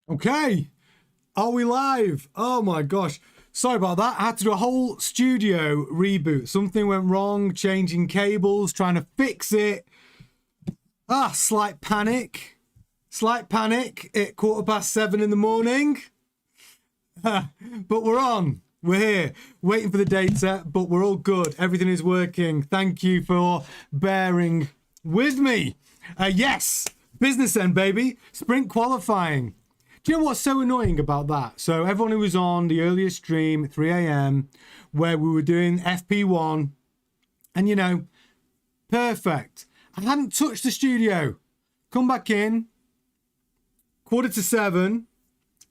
Okay, are we live? Oh my gosh. Sorry about that. I had to do a whole studio reboot. Something went wrong, changing cables, trying to fix it. Slight panic. Slight panic at 7:15 in the morning. But we're on. We're here, waiting for the data, but we're all good. Everything is working. Thank you for bearing with me. Yes, business end, baby. Sprint qualifying. Do you know what's so annoying about that? So everyone who was on the earlier stream at 3 a.m. where we were doing FP1, and you know, perfect. I hadn't touched the studio. Come back in, 7:15,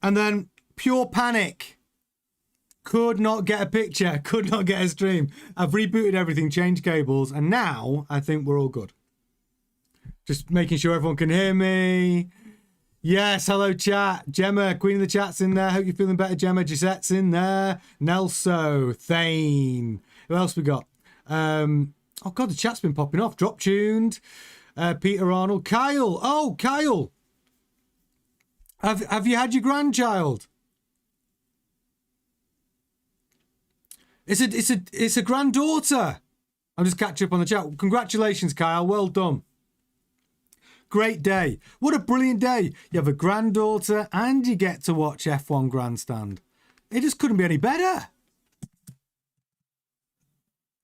and then pure panic. Could not get a picture, could not get a stream. I've rebooted everything, changed cables, and now I think we're all good. Just making sure everyone can hear me. Yes, hello chat. Gemma, Queen of the Chat's in there. Hope you're feeling better, Gemma. Gisette's in there. Nelso, Thane. Who else we got? Oh God, the chat's been popping off. Drop tuned. Peter Arnold. Kyle. Oh, Kyle. Have you had your grandchild? It's a granddaughter. I'm just catching up on the chat. Congratulations, Kyle. Well done. Great day. What a brilliant day. You have a granddaughter and you get to watch F1 Grandstand. It just couldn't be any better.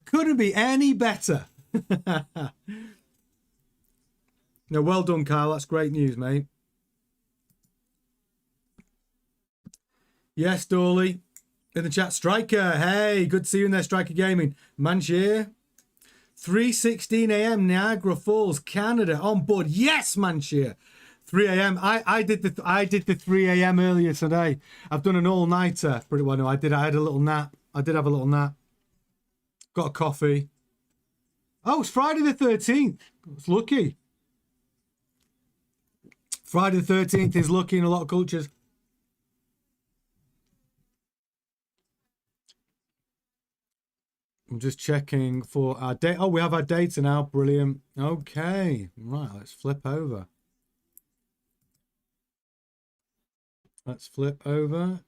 Couldn't be any better. No, well done, Kyle. That's great news, mate. Yes, Dorley. In the chat, Striker. Hey, good to see you in there, Striker Gaming. Manshire. 3:16 a.m. Niagara Falls, Canada. On board. Yes, Manshire. 3 a.m. I did the 3 a.m. earlier today. I've done an all-nighter. Pretty well. No, I did. I had a little nap. I did have a little nap. Got a coffee. Oh, it's Friday the 13th. It's lucky. Friday the 13th is lucky in a lot of cultures. I'm just checking for our date. Oh, we have our data now. Brilliant. Okay. Right, let's flip over. Let's flip over.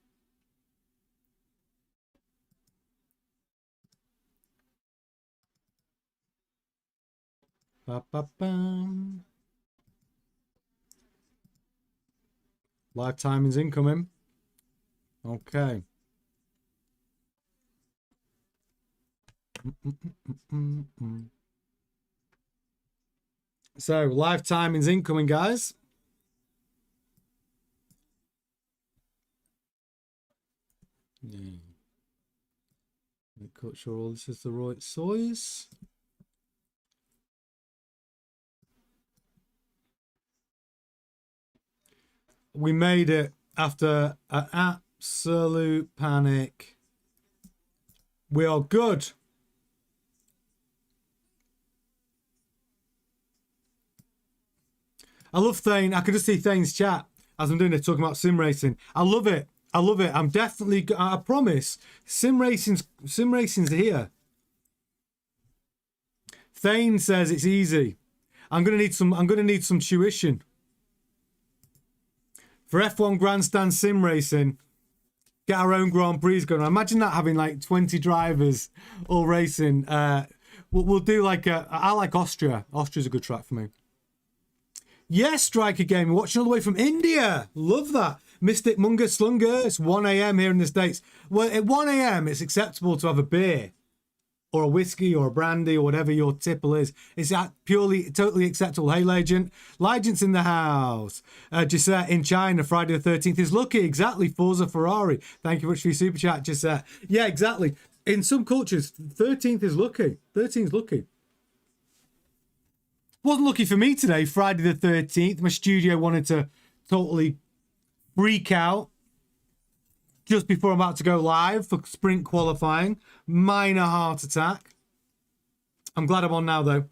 Ba-ba-bam. Live timing's incoming. Okay. So live timing's incoming, guys. Yeah. Make sure all this is the right size. We made it after an absolute panic. We are good. I love Thane. I could just see Thane's chat as I'm doing it, talking about sim racing. I love it. I love it. I'm definitely. I promise. Sim racing's here. Thane says it's easy. I'm gonna need some tuition for F1 Grandstand sim racing. Get our own Grand Prix going. Imagine that, having like 20 drivers all racing. We'll do like I like Austria. Austria's a good track for me. Yes, Striker Gaming, watching all the way from India. Love that. Mystic Munger Slunga, it's 1 a.m. here in the States. Well, at 1 a.m. it's acceptable to have a beer or a whiskey or a brandy or whatever your tipple is. It's purely, totally acceptable. Hey, Legend. Legend's in the house. Gisette in China, Friday the 13th is lucky. Exactly, Forza Ferrari. Thank you very much for your super chat, Gisette. Yeah, exactly. In some cultures, 13th is lucky. 13th is lucky. Wasn't lucky for me today, Friday the 13th. My studio wanted to totally freak out just before I'm about to go live for sprint qualifying. Minor heart attack. I'm glad I'm on now, though.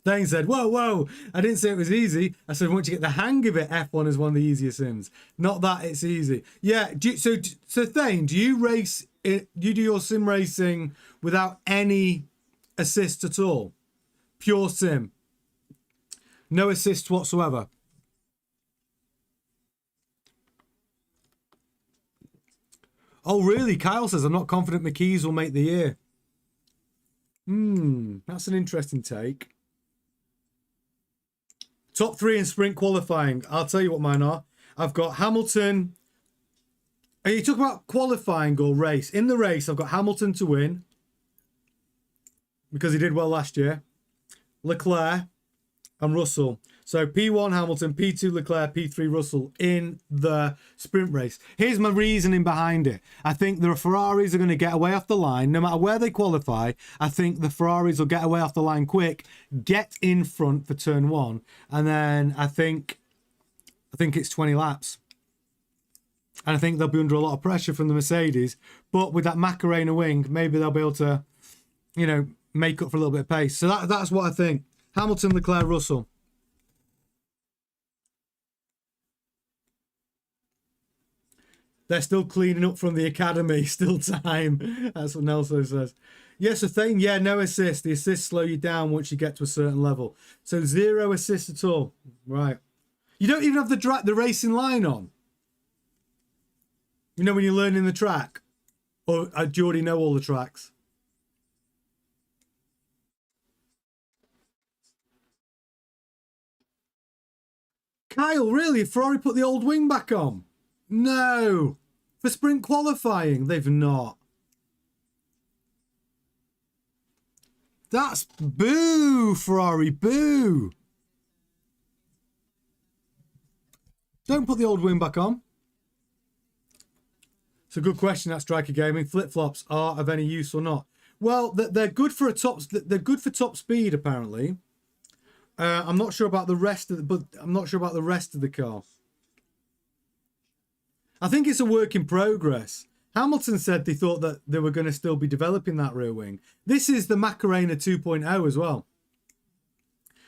Thane said, whoa. I didn't say it was easy. I said, once you get the hang of it, F1 is one of the easiest sims. Not that it's easy. Yeah, so Thane, do you race, you do your sim racing without any assist at all? Pure sim. No assist whatsoever. Oh, really? Kyle says, I'm not confident McKees will make the year. That's an interesting take. Top 3 in sprint qualifying. I'll tell you what mine are. I've got Hamilton. Are you talking about qualifying or race? In the race, I've got Hamilton to win because he did well last year. Leclerc and Russell. So P1 Hamilton, P2 Leclerc, P3 Russell in the sprint race. Here's my reasoning behind it. I think the Ferraris are going to get away off the line. No matter where they qualify, I think the Ferraris will get away off the line quick, get in front for turn 1. And then I think it's 20 laps. And I think they'll be under a lot of pressure from the Mercedes. But with that Macarena wing, maybe they'll be able to, you know, make up for a little bit of pace. So that's what I think. Hamilton, Leclerc, Russell. They're still cleaning up from the academy. Still time. That's what Nelson says. Yes, a thing. Yeah, no assist. The assists slow you down once you get to a certain level. So 0 assists at all. Right. You don't even have the racing line on. You know when you're learning the track? Or do you already know all the tracks? Kyle, really? Ferrari put the old wing back on? No. For sprint qualifying, they've not. That's boo, Ferrari, boo. Don't put the old wing back on. It's a good question, that Striker Gaming. Flip-flops are of any use or not? Well, they're good for top speed, apparently. I'm not sure about the rest of the car. I think it's a work in progress. Hamilton said they thought that they were going to still be developing that rear wing. This is the Macarena 2.0 as well.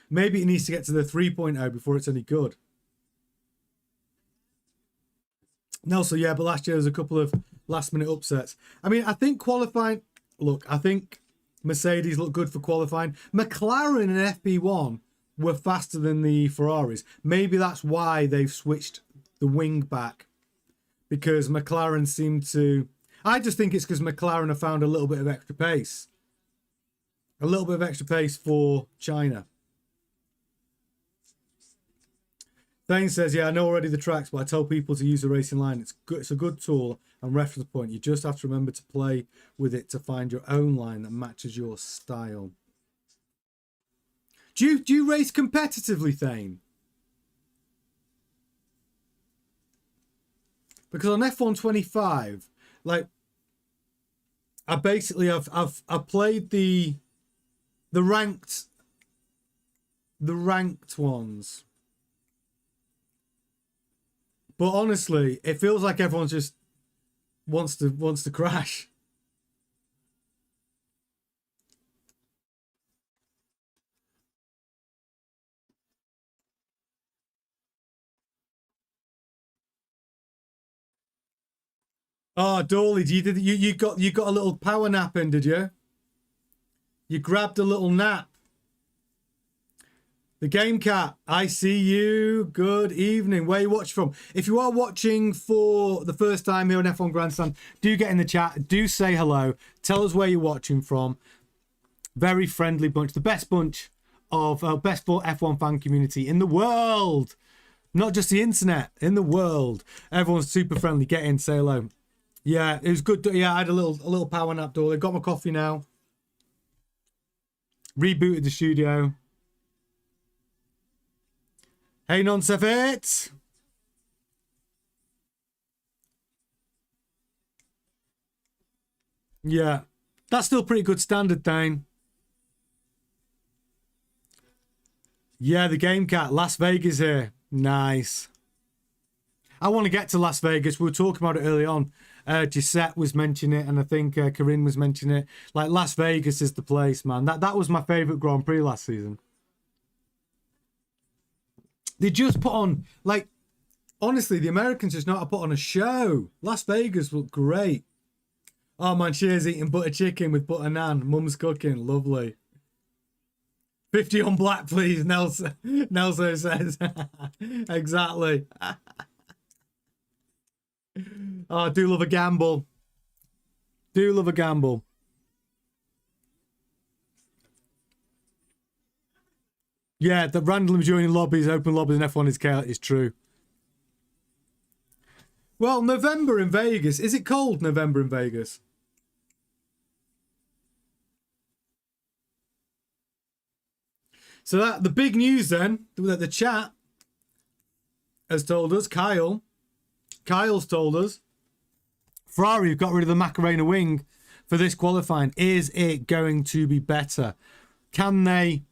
Maybe it needs to get to the 3.0 before it's any good. Nelson, yeah, but last year there was a couple of last-minute upsets. I mean, I think qualifying... Look, I think Mercedes look good for qualifying. McLaren and FP1 were faster than the Ferraris. Maybe that's why they've switched the wing back. Because McLaren seemed to... I just think it's because McLaren have found a little bit of extra pace. A little bit of extra pace for China. Thane says, yeah, I know already the tracks, but I tell people to use the racing line. It's good. It's a good tool and reference point. You just have to remember to play with it to find your own line that matches your style. Do you race competitively, Thane? Because on F125, like, I've played the ranked ones. But honestly, it feels like everyone just wants to crash. Oh, Dolly, you got a little power nap in, did you? You grabbed a little nap. The Game Cat, I see you. Good evening. Where you watch from? If you are watching for the first time here on F1 Grandstand, do get in the chat. Do say hello. Tell us where you're watching from. Very friendly bunch. The best bunch of best F1 fan community in the world. Not just the internet, in the world. Everyone's super friendly. Get in, say hello. Yeah, it was good. Yeah, I had a little power nap, Dolly. Got my coffee now. Rebooted the studio. Hey, non-Sefit. Yeah, that's still pretty good standard, Dane. Yeah, the Game Cat. Las Vegas here. Nice. I want to get to Las Vegas. We were talking about it early on. Gisette was mentioning it, and I think Corinne was mentioning it. Like, Las Vegas is the place, man. That was my favourite Grand Prix last season. They just put on, like, honestly, the Americans just know how to put on a show. Las Vegas looked great. Oh, man, cheers, eating butter chicken with butter naan. Mum's cooking. Lovely. 50 on black, please, Nelson. Nelson says. Exactly. Oh, I do love a gamble. Do love a gamble. Yeah, the random joining lobbies, open lobbies in F1 is true. Well, November in Vegas. Is it cold November in Vegas? So that the big news then, that the chat has told us, Kyle's told us, Ferrari have got rid of the Macarena wing for this qualifying. Is it going to be better? Can they,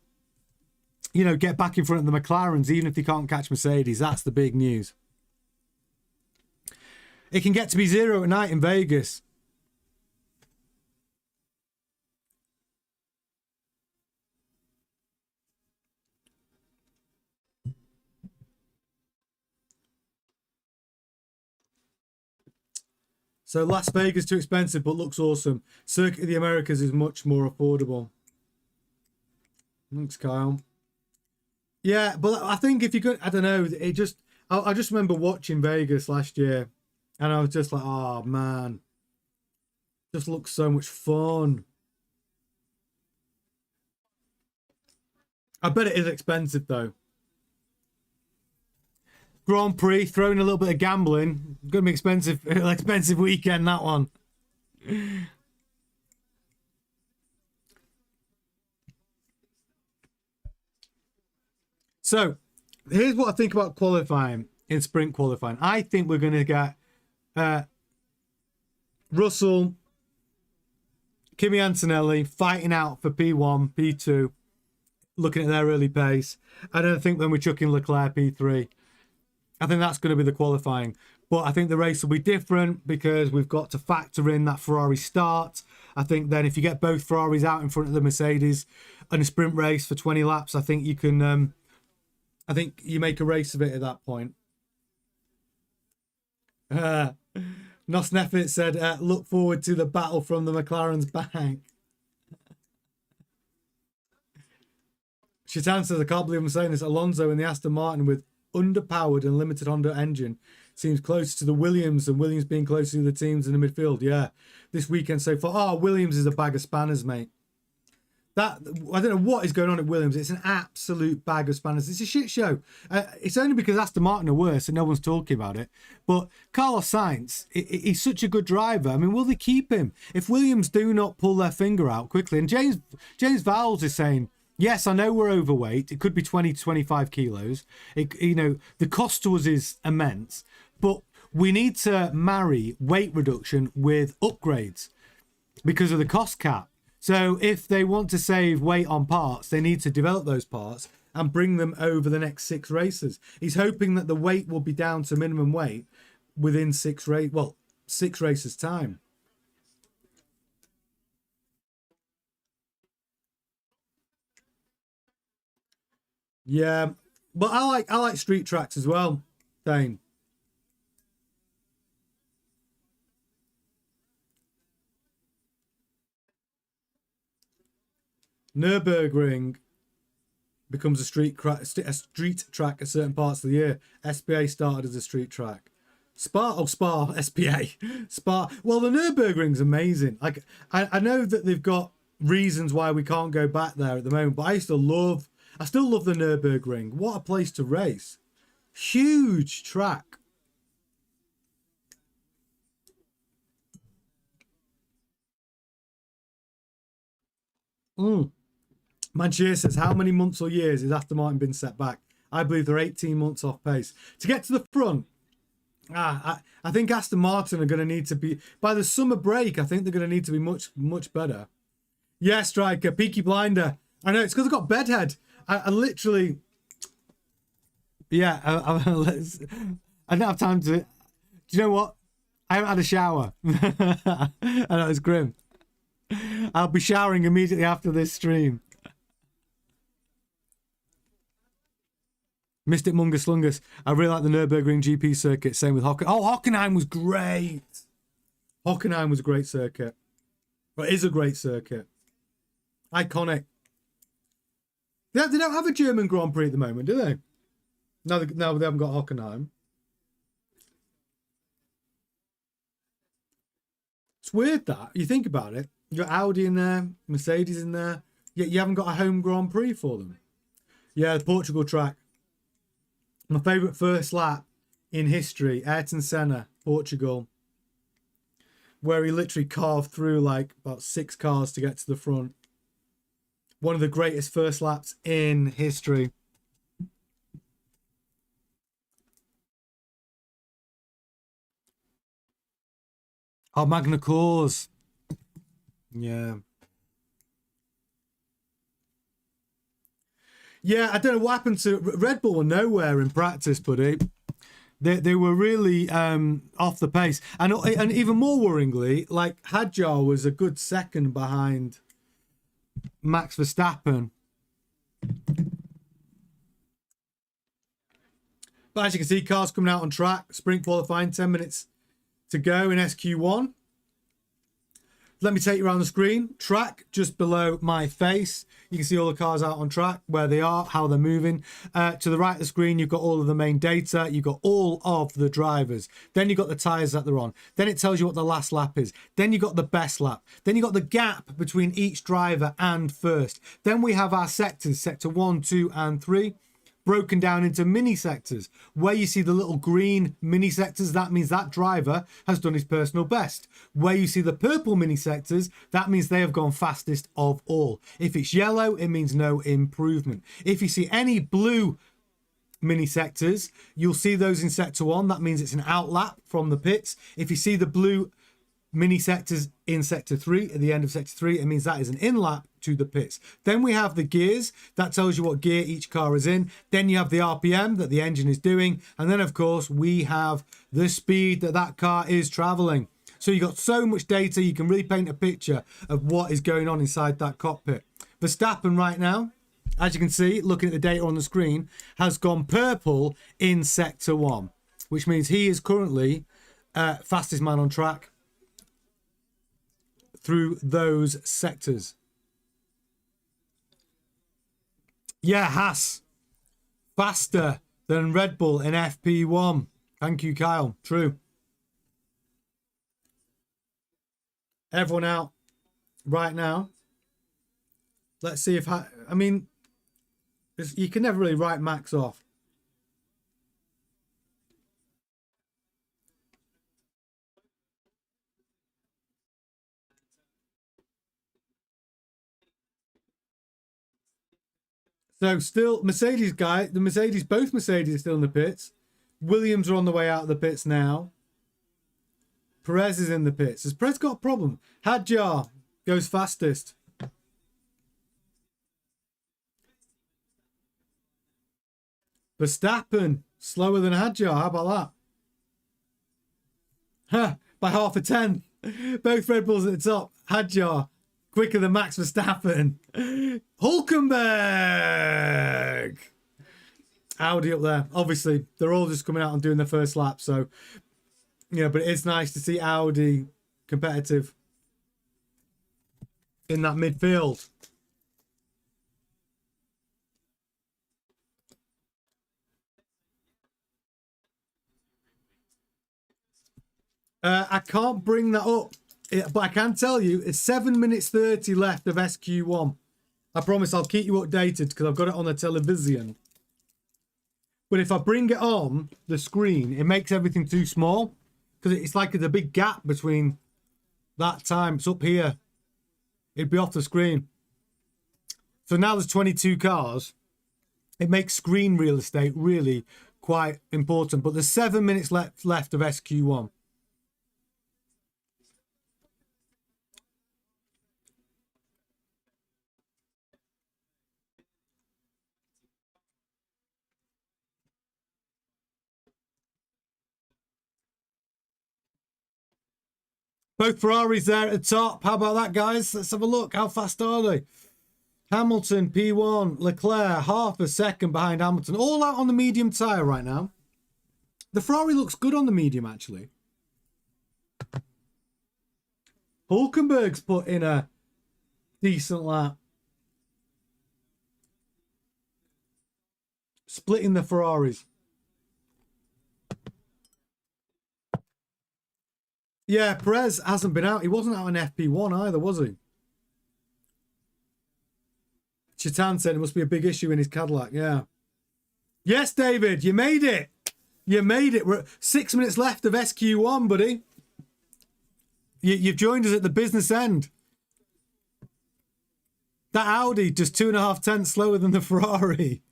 you know, get back in front of the McLarens, even if they can't catch Mercedes? That's the big news. It can get to be 0 at night in Vegas. So Las Vegas too expensive, but looks awesome. Circuit of the Americas is much more affordable. Thanks, Kyle. Yeah, but I think if you could, I don't know, I just remember watching Vegas last year, and I was just like, oh man, just looks so much fun. I bet it is expensive though. Grand Prix, throwing a little bit of gambling. Gonna be expensive, expensive weekend, that one. So, here's what I think about qualifying in sprint qualifying. I think we're going to get Russell, Kimi Antonelli fighting out for P1, P2, looking at their early pace. I don't think when we're chucking Leclerc P3. I think that's going to be the qualifying. But I think the race will be different because we've got to factor in that Ferrari start. I think then if you get both Ferraris out in front of the Mercedes in a sprint race for 20 laps, I think you can... I think you make a race of it at that point. Nos Neffit said, look forward to the battle from the McLaren's bank. Shaitan says, I can't believe I'm saying this. Alonso in the Aston Martin with underpowered and limited Honda engine seems closer to the Williams, and Williams being closer to the teams in the midfield. Yeah, this weekend so far. Oh, Williams is a bag of spanners, mate. That, I don't know what is going on at Williams. It's an absolute bag of spanners. It's a shit show. It's only because Aston Martin are worse and no one's talking about it. But Carlos Sainz, he's such a good driver. I mean, will they keep him? If Williams do not pull their finger out quickly, and James Vowles is saying, yes, I know we're overweight. It could be 20 to 25 kilos. You know, the cost to us is immense. But we need to marry weight reduction with upgrades because of the cost cap. So if they want to save weight on parts, they need to develop those parts and bring them over the next 6 races. He's hoping that the weight will be down to minimum weight within 6 races time. Yeah, but I like street tracks as well, Dane. Nürburgring becomes a street track at certain parts of the year. SPA started as a street track. Spa, SPA. Spa. Well, the Nürburgring's amazing. Like, I know that they've got reasons why we can't go back there at the moment, but I still love the Nürburgring. What a place to race. Huge track. Manchester says, how many months or years has Aston Martin been set back? I believe they're 18 months off pace. To get to the front, I think Aston Martin are going to need to be, by the summer break, I think they're going to need to be much, much better. Yeah, Striker, Peaky Blinder. I know, it's because I've got bedhead. I literally, yeah, I don't have time to, do you know what? I haven't had a shower. I know, it's grim. I'll be showering immediately after this stream. Mystic Mungus Lungus. I really like the Nürburgring GP circuit. Same with Hockenheim. Oh, Hockenheim was great. Hockenheim was a great circuit. Well, it is a great circuit. Iconic. They don't have a German Grand Prix at the moment, do they? No, they haven't got Hockenheim. It's weird that you think about it. You got Audi in there, Mercedes in there, yet you haven't got a home Grand Prix for them. Yeah, the Portugal track. My favourite first lap in history, Ayrton Senna, Portugal, where he literally carved through like about 6 cars to get to the front. One of the greatest first laps in history. Oh, Magna Cause. Yeah. Yeah, I don't know what happened to Red Bull. Were nowhere in practice, buddy. They were really off the pace, and even more worryingly, like Hadjar was a good second behind Max Verstappen. But as you can see, cars coming out on track. Sprint qualifying, 10 minutes to go in SQ1. Let me take you around the screen. Track just below my face. You can see all the cars out on track, where they are, how they're moving. To the right of the screen, you've got all of the main data. You've got all of the drivers. Then you've got the tyres that they're on. Then it tells you what the last lap is. Then you've got the best lap. Then you've got the gap between each driver and first. Then we have our sectors, sector 1, 2, and 3. Broken down into mini sectors. Where you see the little green mini sectors, that means that driver has done his personal best. Where you see the purple mini sectors, that means they have gone fastest of all. If it's yellow, it means no improvement. If you see any blue mini sectors, you'll see those in sector 1. That means it's an outlap from the pits. If you see the blue mini sectors in sector 3 at the end of sector 3, it means that is an in-lap to the pits. Then we have the gears. That tells you what gear each car is in. Then you have the RPM that the engine is doing, and then of course we have the speed that that car is traveling. So you've got so much data, you can really paint a picture of what is going on inside that cockpit. Verstappen right now, as you can see, looking at the data on the screen, has gone purple in sector 1, which means he is currently fastest man on track through those sectors. Yeah, Haas. Faster than Red Bull in FP1. Thank you, Kyle. True. Everyone out right now. Let's see if... I mean, you can never really write Max off. So still, Mercedes guy, both Mercedes are still in the pits. Williams are on the way out of the pits now. Perez is in the pits. Has Perez got a problem? Hadjar goes fastest. Verstappen, slower than Hadjar. How about that? Huh, by half a tenth. Both Red Bulls at the top. Hadjar quicker than Max Verstappen. Hulkenberg. Audi up there. Obviously, they're all just coming out and doing their first lap. So, you know, but it's nice to see Audi competitive in that midfield. I can't bring that up, but I can tell you it's 7 minutes 30 left of SQ1. I promise I'll keep you updated because I've got it on the television. But if I bring it on the screen, it makes everything too small because it's like there's a big gap between that time. It's up here. It'd be off the screen. So now there's 22 cars. It makes screen real estate really quite important. But there's 7 minutes left of SQ1. Both Ferraris there at the top. How about that, guys? Let's have a look. How fast are they? Hamilton, P1. Leclerc, half a second behind Hamilton. All out on the medium tyre right now. The Ferrari looks good on the medium, actually. Hulkenberg's put in a decent lap. Splitting the Ferraris. Yeah, Perez hasn't been out. He wasn't out in FP1 either, was he? Chitan said it must be a big issue in his Cadillac. Yeah. Yes, David, you made it. You made it. We're 6 minutes left of SQ1, buddy. You've joined us at the business end. That Audi just 2.5 tenths slower than the Ferrari.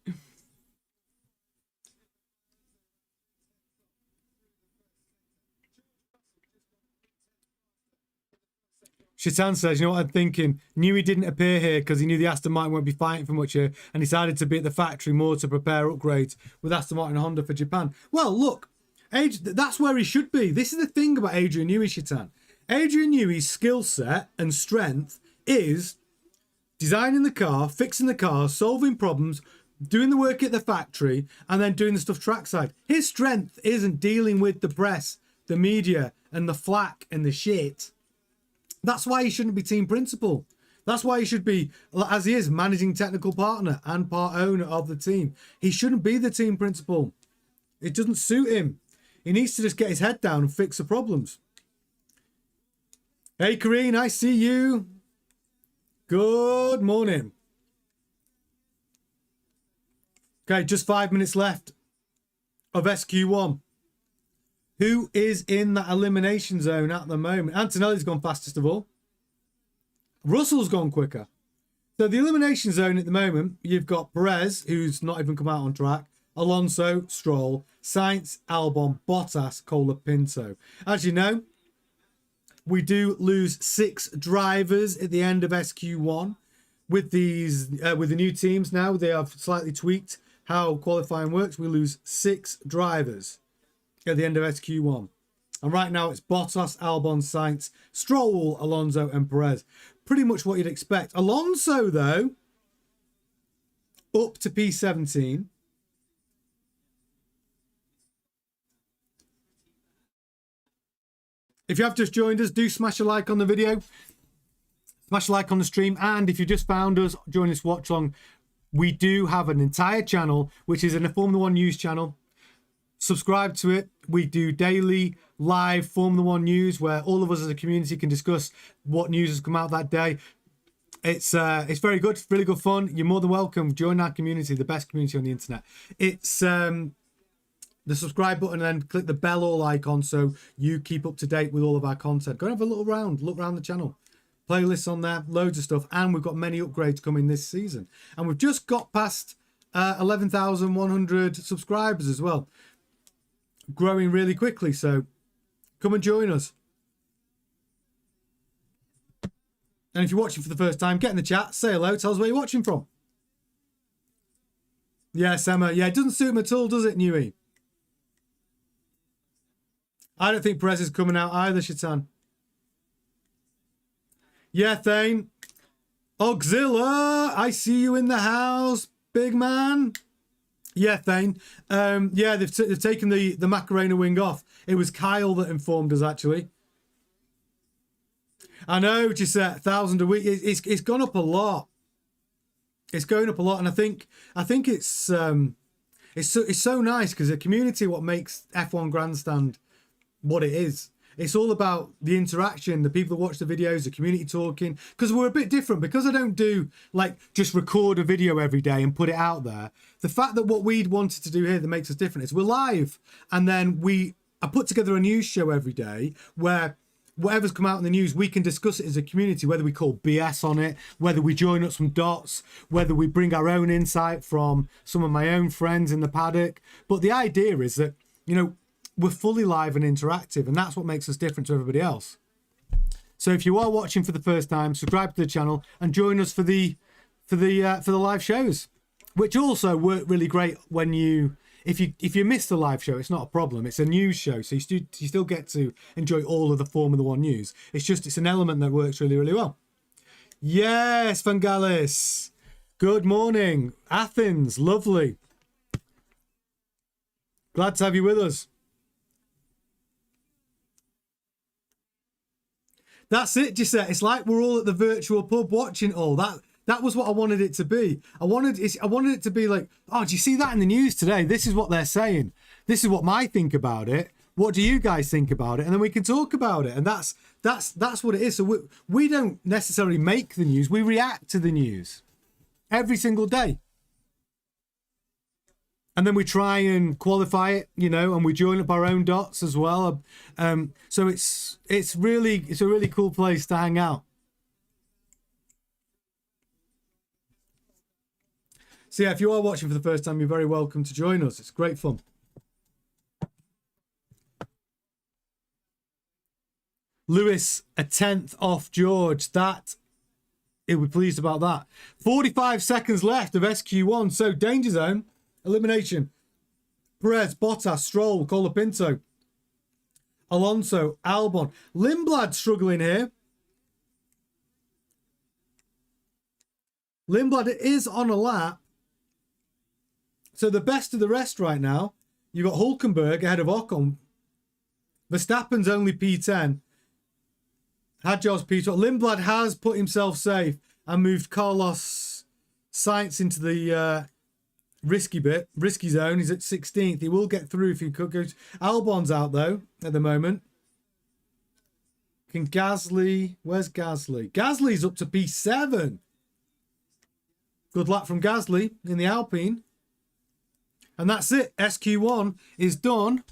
Shaitan says, you know what I'm thinking? Knew he didn't appear here because he knew the Aston Martin won't be fighting for much here and decided to be at the factory more to prepare upgrades with Aston Martin and Honda for Japan. Well, look, that's where he should be. This is the thing about Adrian Newey, Shaitan. Adrian Newey's skill set and strength is designing the car, fixing the car, solving problems, doing the work at the factory, and then doing the stuff trackside. His strength isn't dealing with the press, the media, and the flack and the shit. That's why he shouldn't be team principal. That's why he should be, as he is, managing technical partner and part owner of the team. He shouldn't be the team principal. It doesn't suit him. He needs to just get his head down and fix the problems. Hey, Kareen, I see you. Good morning. Okay, just 5 minutes left of SQ1. Who is in that elimination zone at the moment? Antonelli's gone fastest of all. Russell's gone quicker. So the elimination zone at the moment, you've got Perez, who's not even come out on track, Alonso, Stroll, Sainz, Albon, Bottas, Colapinto. As you know, we do lose 6 drivers at the end of SQ1. With these, with the new teams now, they have slightly tweaked how qualifying works. We lose 6 drivers at the end of SQ1. And right now it's Bottas, Albon, Sainz, Stroll, Alonso and Perez. Pretty much what you'd expect. Alonso, though, up to P17. If you have just joined us, do smash a like on the video. Smash a like on the stream. And if you just found us, join us watch along. We do have an entire channel, which is a Formula One news channel. Subscribe to it. We do daily live Formula One news where all of us as a community can discuss what news has come out that day. It's very good, really good fun. You're more than welcome. Join our community, the best community on the internet. It's the subscribe button and then click the bell all icon so you keep up to date with all of our content. Go and have a little round, look around the channel. Playlists on there, loads of stuff, and we've got many upgrades coming this season. And we've just got past 11,100 subscribers as well. Growing really quickly, so come and join us. And if you're watching for the first time, get in the chat, say hello, tell us where you're watching from. Yes, Emma. Yeah, it doesn't suit him at all, does it, Newey? I don't think Perez is coming out either, Shaitan. Yeah, Thane. Auxilla, I see you in the house, big man. Yeah, Thane. Yeah, they've taken the Macarena wing off. It was Kyle that informed us, actually. I know, just 1,000 a week. It's gone up a lot. It's going up a lot, and I think it's so nice because the community what makes F1 Grandstand what it is. It's all about the interaction, the people that watch the videos, the community talking. Because we're a bit different. Because I don't do, like, just record a video every day and put it out there. The fact that what we'd wanted to do here that makes us different is we're live. And then I put together a news show every day where whatever's come out in the news, we can discuss it as a community, whether we call BS on it, whether we join up some dots, whether we bring our own insight from some of my own friends in the paddock. But the idea is that, you know, we're fully live and interactive, and that's what makes us different to everybody else. So if you are watching for the first time, subscribe to the channel and join us for the live shows, which also work really great when if you miss the live show, it's not a problem. It's a news show, so you still get to enjoy all of the Formula One news. It's an element that works really, really well. Yes, Vangalis. Good morning, Athens. Lovely. Glad to have you with us. That's it, Gisette. It's like we're all at the virtual pub watching all that. That was what I wanted it to be. I wanted it to be like, oh, do you see that in the news today? This is what they're saying. This is what I think about it. What do you guys think about it? And then we can talk about it. And that's what it is. So we don't necessarily make the news. We react to the news every single day. And then we try and qualify it, you know, and we join up our own dots as well. So it's a really cool place to hang out. So yeah, if you are watching for the first time, you're very welcome to join us. It's great fun. Lewis, a 10th off George. He'll be pleased about that. 45 seconds left of SQ1. So danger zone, elimination. Perez, Bottas, Stroll, Colapinto, Alonso, Albon. Lindblad struggling here. Lindblad is on a lap. So the best of the rest right now. You've got Hulkenberg ahead of Ocon. Verstappen's only P10. Hadjar's P12. Lindblad has put himself safe and moved Carlos Sainz into the risky zone. He's at 16th. He will get through if he could go. Albon's out though at the moment. Where's Gasly? Gasly's up to P7. Good luck from Gasly in the Alpine. And that's it. SQ1 is done.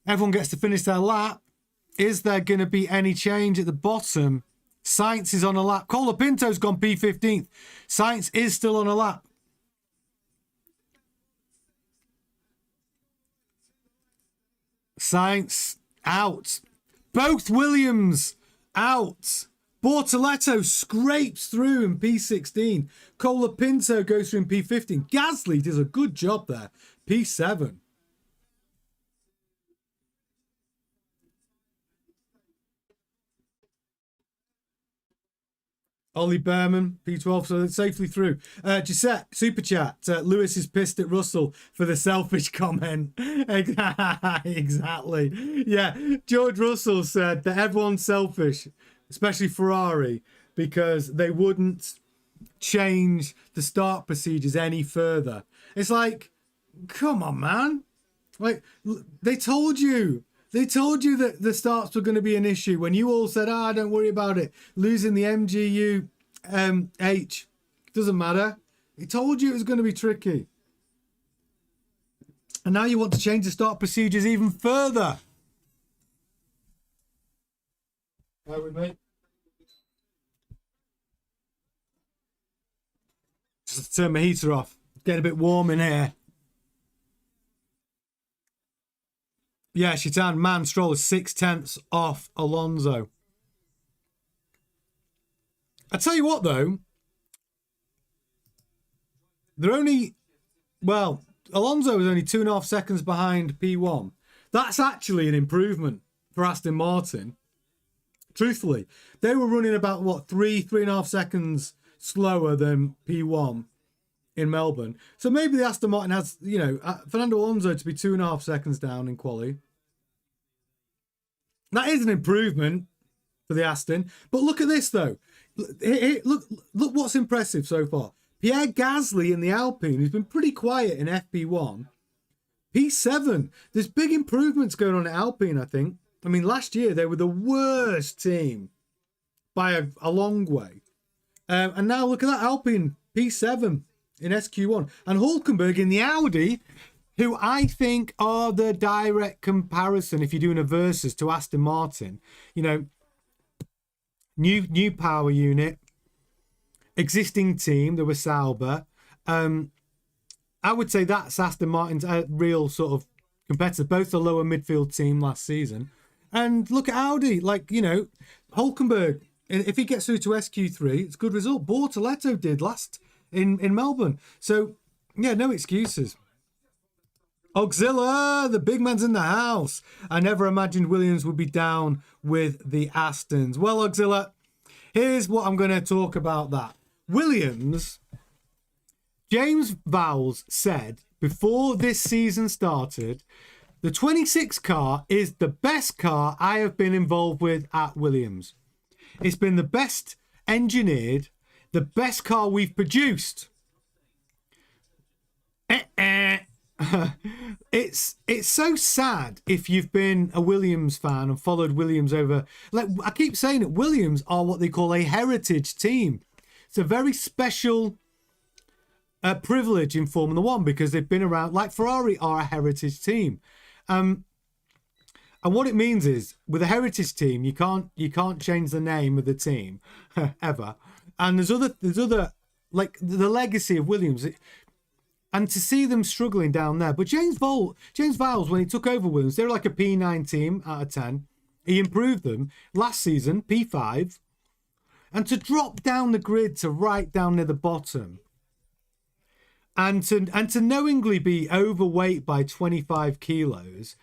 Everyone gets to finish their lap. Is there going to be any change at the bottom? Sainz is on a lap. Colapinto's gone P15th. Sainz is still on a lap. Sainz out. Both Williams out. Bortoletto scrapes through in P16. Colapinto goes through in P15. Gasly does a good job there. P7. Ollie Behrman, P12, so it's safely through. Giuseppe, Super Chat. Lewis is pissed at Russell for the selfish comment. Exactly. Yeah, George Russell said that everyone's selfish, especially Ferrari, because they wouldn't change the start procedures any further. It's like, come on, man. Like, they told you. They told you that the starts were going to be an issue when you all said, don't worry about it. Losing the MGU H doesn't matter. He told you it was going to be tricky. And now you want to change the start procedures even further. Bear with me. Just turn my heater off. It's getting a bit warm in here. Yeah, Shitan, man, Stroll is 6/10 off Alonso. I tell you what, though. Alonso is only 2.5 seconds behind P1. That's actually an improvement for Aston Martin. Truthfully, they were running about, 3.5 seconds slower than P1 in Melbourne. So maybe the Aston Martin has, Fernando Alonso to be 2.5 seconds down in quali. That is an improvement for the Aston. But look at this, though. Look what's impressive so far. Pierre Gasly in the Alpine, who's been pretty quiet in FP1. P7. There's big improvements going on at Alpine, I think. I mean, last year they were the worst team by a long way. And now look at that, Alpine, P7 in SQ1. And Hulkenberg in the Audi, who I think are the direct comparison, if you're doing a versus, to Aston Martin. New power unit, existing team, there was Sauber. I would say that's Aston Martin's real sort of competitor, both the lower midfield team last season. And look at Audi, Hulkenberg, if he gets through to SQ3, it's a good result. Bortoletto did last in Melbourne. So, yeah, no excuses. Auxilla, the big man's in the house. I never imagined Williams would be down with the Astons. Well, Auxilla, here's what I'm going to talk about that. Williams, James Vowles said before this season started, the 26 car is the best car I have been involved with at Williams. It's been the best engineered, the best car we've produced. it's so sad if you've been a Williams fan and followed Williams over. Like I keep saying it, Williams are what they call a heritage team. It's a very special privilege in Formula One because they've been around. Like Ferrari are a heritage team, and what it means is with a heritage team, you can't change the name of the team ever. And there's other like the legacy of Williams. And to see them struggling down there. But James Vowles, when he took over Williams, they were like a P9 team out of 10. He improved them. Last season, P5. And to drop down the grid to right down near the bottom. And to knowingly be overweight by 25 kilos.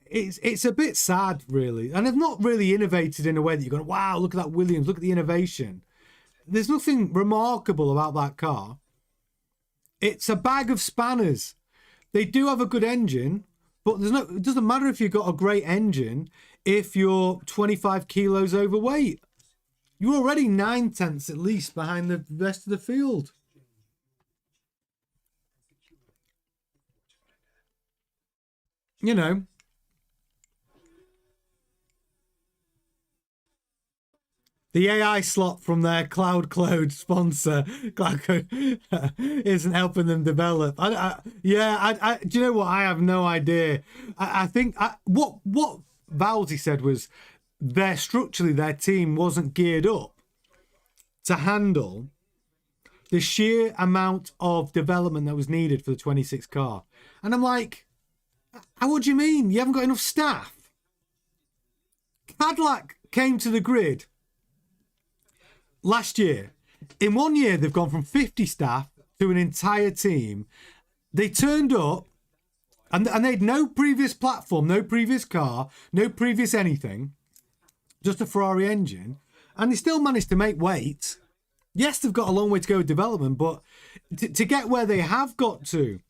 It's a bit sad, really. And they've not really innovated in a way that you're going, wow, look at that Williams. Look at the innovation. There's nothing remarkable about that car. It's a bag of spanners. They do have a good engine, but it doesn't matter if you've got a great engine if you're 25 kilos overweight. You're already 9/10 at least behind the rest of the field. You know. The AI slot from their Cloud sponsor, Cloud isn't helping them develop. Do you know what? I have no idea. I think what Valsey said was structurally their team wasn't geared up to handle the sheer amount of development that was needed for the 26 car. And I'm like, what do you mean? You haven't got enough staff? Cadillac came to the grid last year. In 1 year, they've gone from 50 staff to an entire team. They turned up and they had no previous platform, no previous car, no previous anything, just a Ferrari engine. And they still managed to make weight. Yes, they've got a long way to go with development, but to get where they have got to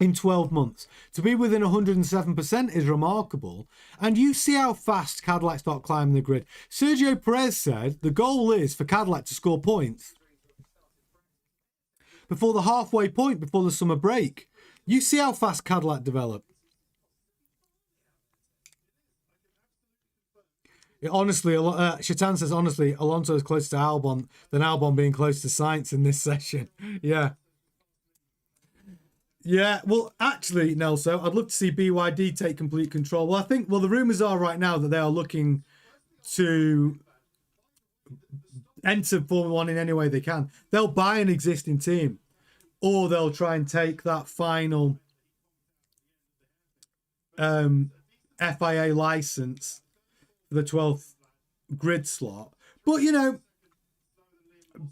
in 12 months, to be within 107% is remarkable. And you see how fast Cadillac start climbing the grid. Sergio Perez said the goal is for Cadillac to score points before the halfway point, before the summer break. You see how fast Cadillac develop. Honestly, Shatan says, honestly, Alonso is closer to Albon than Albon being close to Sainz in this session. Yeah. Yeah, well, actually, Nelson, I'd love to see BYD take complete control. Well, the rumours are right now that they are looking to enter Formula One in any way they can. They'll buy an existing team, or they'll try and take that final FIA license for the 12th grid slot. But, you know,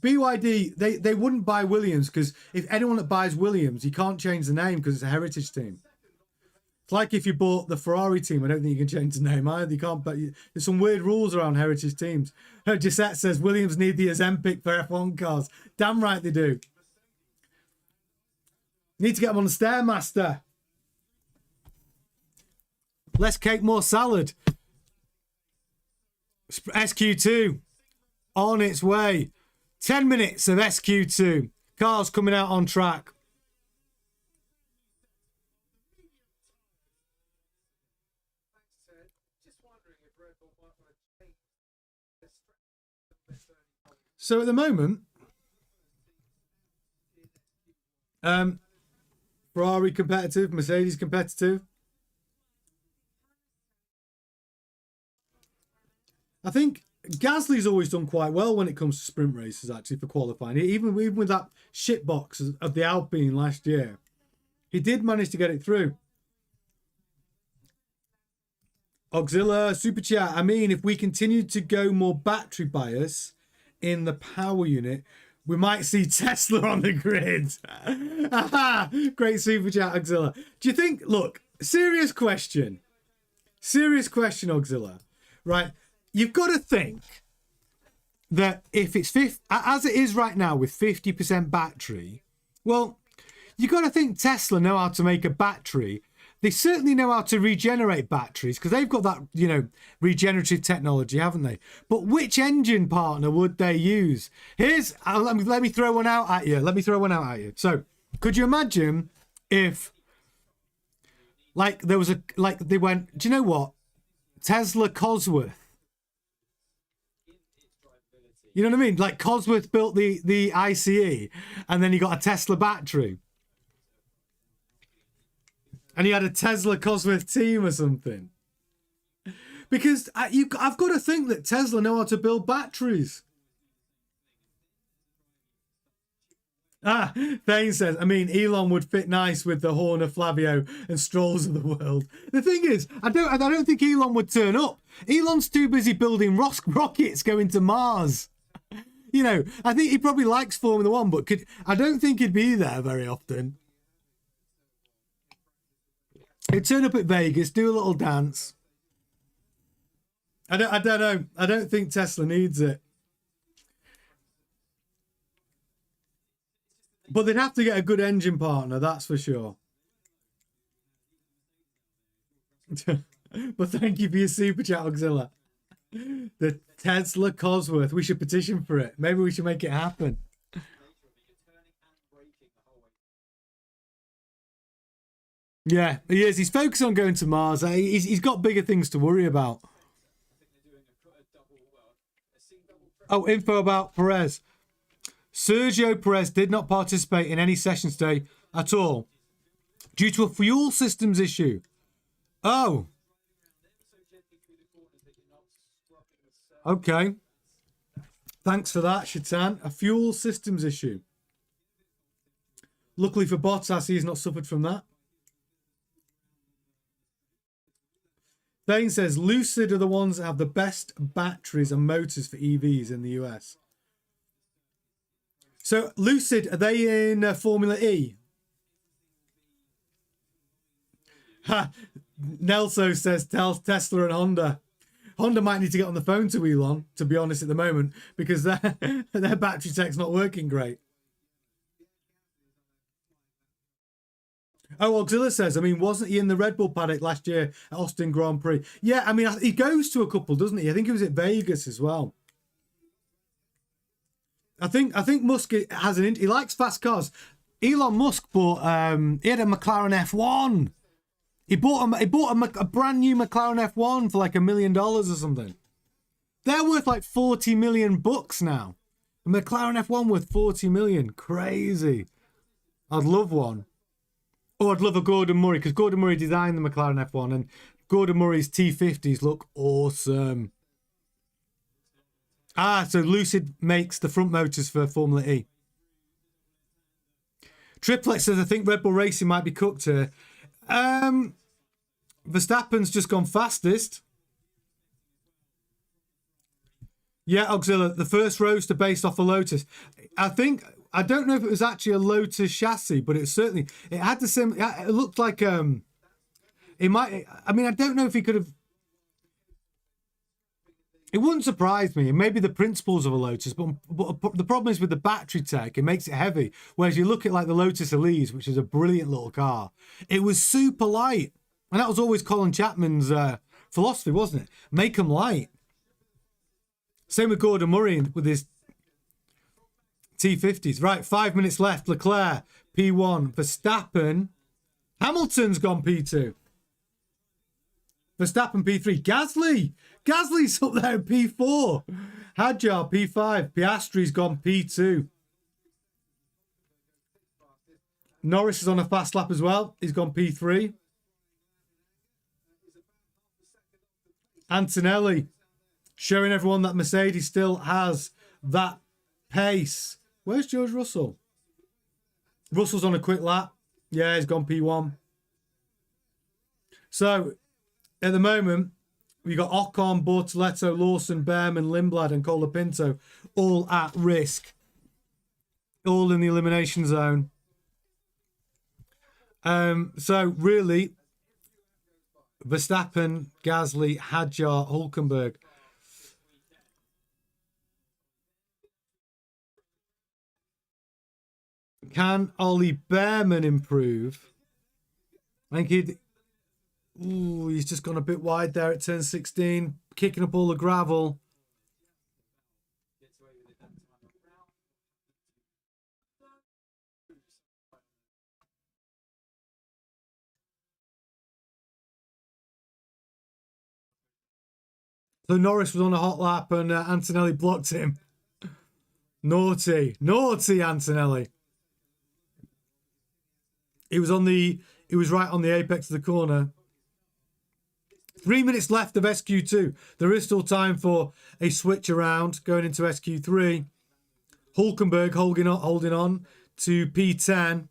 BYD, they wouldn't buy Williams because if anyone that buys Williams, you can't change the name because it's a heritage team. It's like if you bought the Ferrari team, I don't think you can change the name either. You can't, but there's some weird rules around heritage teams. Gisette says Williams need the Ozempic for F1 cars. Damn right they do. Need to get them on the Stairmaster. Less cake, more salad. SQ2 on its way. 10 minutes of SQ2. Cars coming out on track. So at the moment, Ferrari competitive, Mercedes competitive. I think Gasly's always done quite well when it comes to sprint races, actually, for qualifying. Even with that shitbox of the Alpine last year, he did manage to get it through. Auxilla, Super Chat. I mean, if we continue to go more battery bias in the power unit, we might see Tesla on the grid. Great Super Chat, Auxilla. Do you think, look, serious question, Auxilla, right? You've got to think that if it's as it is right now with 50% battery, well, you've got to think Tesla know how to make a battery. They certainly know how to regenerate batteries because they've got that, you know, regenerative technology, haven't they? But which engine partner would they use? Let me throw one out at you. So, could you imagine if Like there was a like they went. Do you know what? Tesla Cosworth. You know what I mean? Like Cosworth built the ICE, and then he got a Tesla battery, and he had a Tesla Cosworth team or something. Because I've got to think that Tesla know how to build batteries. Ah, Thane says, I mean, Elon would fit nice with the Horner, Flavio, and Strolls of the world. The thing is, I don't think Elon would turn up. Elon's too busy building rockets going to Mars. You know, I think he probably likes Formula One, but I don't think he'd be there very often. He'd turn up at Vegas, do a little dance. I don't know. I don't think Tesla needs it. But they'd have to get a good engine partner, that's for sure. But thank you for your super chat, Auxilla. The Tesla Cosworth. We should petition for it. Maybe we should make it happen. Yeah, he is. He's focused on going to Mars. He's got bigger things to worry about. Oh, info about Perez. Sergio Perez did not participate in any sessions today at all due to a fuel systems issue. Oh. Okay. Thanks for that, Shaitan. A fuel systems issue. Luckily for Bottas, he's not suffered from that. Thane says, Lucid are the ones that have the best batteries and motors for EVs in the US. So, Lucid, are they in Formula E? Ha! Nelso says, Tesla and Honda. Honda might need to get on the phone to Elon, to be honest, at the moment, because their battery tech's not working great. Oh, Auxilla says, I mean, wasn't he in the Red Bull paddock last year at Austin Grand Prix? Yeah, I mean, he goes to a couple, doesn't he? I think he was at Vegas as well. I think Musk has he likes fast cars. Elon Musk bought he had a McLaren F1. He bought a brand new McLaren F1 for like $1 million or something. They're worth like 40 million bucks now. A McLaren F1 worth 40 million. Crazy. I'd love one. Oh, I'd love a Gordon Murray, because Gordon Murray designed the McLaren F1, and Gordon Murray's T50s look awesome. Ah, so Lucid makes the front motors for Formula E. Triplex says, I think Red Bull Racing might be cooked here. Verstappen's just gone fastest. Yeah, Auxilla, the first roadster based off a Lotus. I don't know if it was actually a Lotus chassis, but it had the same. It looked like it might. I mean, I don't know if he could have. It wouldn't surprise me. Maybe the principles of a Lotus, but the problem is with the battery tech, it makes it heavy. Whereas you look at like the Lotus Elise, which is a brilliant little car, it was super light, and that was always Colin Chapman's philosophy, wasn't it? Make them light. Same with Gordon Murray with his T50s. Right, 5 minutes left. Leclerc, P1. Verstappen. Hamilton's gone P2. Verstappen, P3. Gasly's up there at P4. Hadjar, P5. Piastri's gone P2. Norris is on a fast lap as well. He's gone P3. Antonelli showing everyone that Mercedes still has that pace. Where's George Russell? Russell's on a quick lap. Yeah, he's gone P1. So, at the moment, we got Ocon, Bortoleto, Lawson, Behrman, Lindblad, and Colapinto all at risk. All in the elimination zone. So, really, Verstappen, Gasly, Hadjar, Hulkenberg. Can Ollie Behrman improve? I think he's just gone a bit wide there at turn 16, kicking up all the gravel. So Norris was on a hot lap and Antonelli blocked him. Naughty, naughty Antonelli. He was right on the apex of the corner. 3 minutes left of SQ2. There is still time for a switch around going into SQ3. Hulkenberg holding on to P10.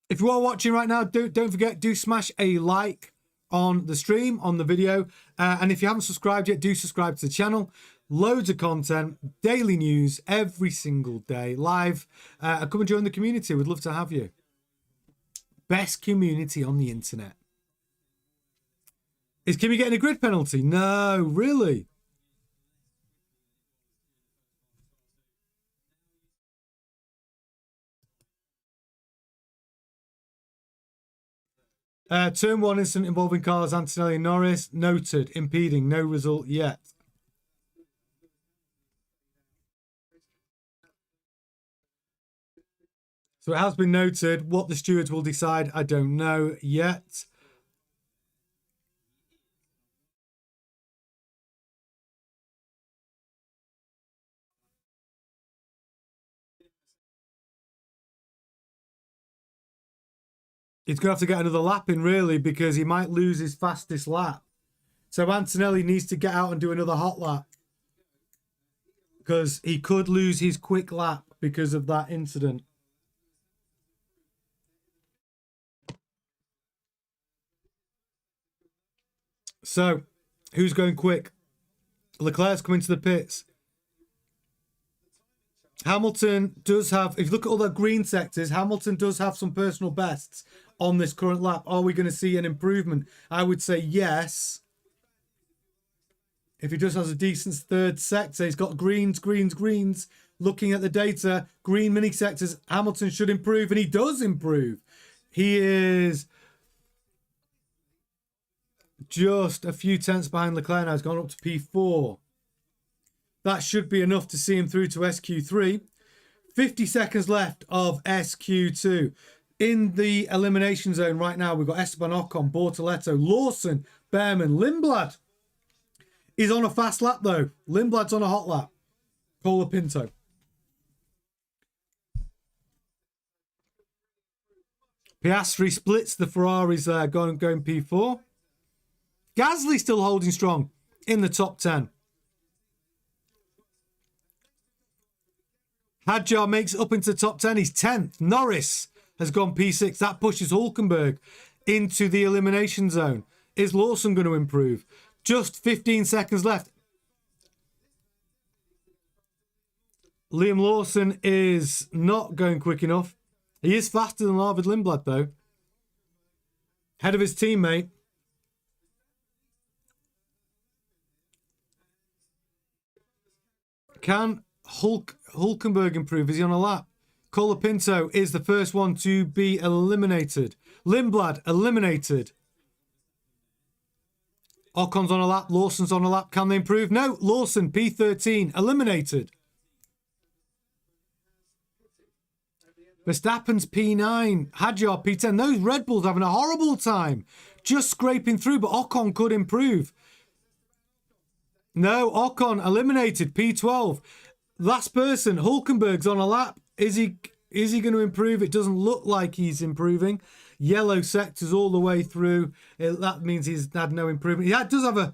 If you are watching right now, don't forget, do smash a like on the stream, on the video. And if you haven't subscribed yet, do subscribe to the channel. Loads of content, daily news, every single day, live. Come and join the community. We'd love to have you. Best community on the internet. Is Kimi getting a grid penalty? No, really? Turn 1 incident involving cars, Antonelli and Norris. Noted. Impeding. No result yet. So it has been noted. What the stewards will decide, I don't know yet. He's going to have to get another lap in, really, because he might lose his fastest lap. So Antonelli needs to get out and do another hot lap, because he could lose his quick lap because of that incident. So, who's going quick? Leclerc's coming to the pits. Hamilton does have, if you look at all the green sectors, Hamilton does have some personal bests on this current lap. Are we going to see an improvement? I would say yes. If he just has a decent third sector, he's got greens. Looking at the data, green mini sectors, Hamilton should improve, and he does improve. He is just a few tenths behind Leclerc now. He's gone up to P4. That should be enough to see him through to SQ3. 50 seconds left of SQ2. In the elimination zone right now, we've got Esteban Ocon, Bortoletto, Lawson, Behrman, Lindblad. He's on a fast lap, though. Lindblad's on a hot lap. Colapinto. Piastri splits the Ferraris there, going P4. Gasly still holding strong in the top 10. Hadjar makes it up into the top 10. He's 10th. Norris has gone P6. That pushes Hulkenberg into the elimination zone. Is Lawson going to improve? Just 15 seconds left. Liam Lawson is not going quick enough. He is faster than Arvid Lindblad, though. Head of his teammate. Can Hulkenberg improve? Is he on a lap? Colapinto is the first one to be eliminated. Lindblad eliminated. Ocon's on a lap. Lawson's on a lap. Can they improve? No. Lawson, P13, eliminated. Verstappen's P9. Hadjar, P10. Those Red Bulls having a horrible time. Just scraping through, but Ocon could improve. No, Ocon eliminated, P12. Last person, Hulkenberg's on a lap. Is he going to improve? It doesn't look like he's improving. Yellow sectors all the way through. That means he's had no improvement. He does have a...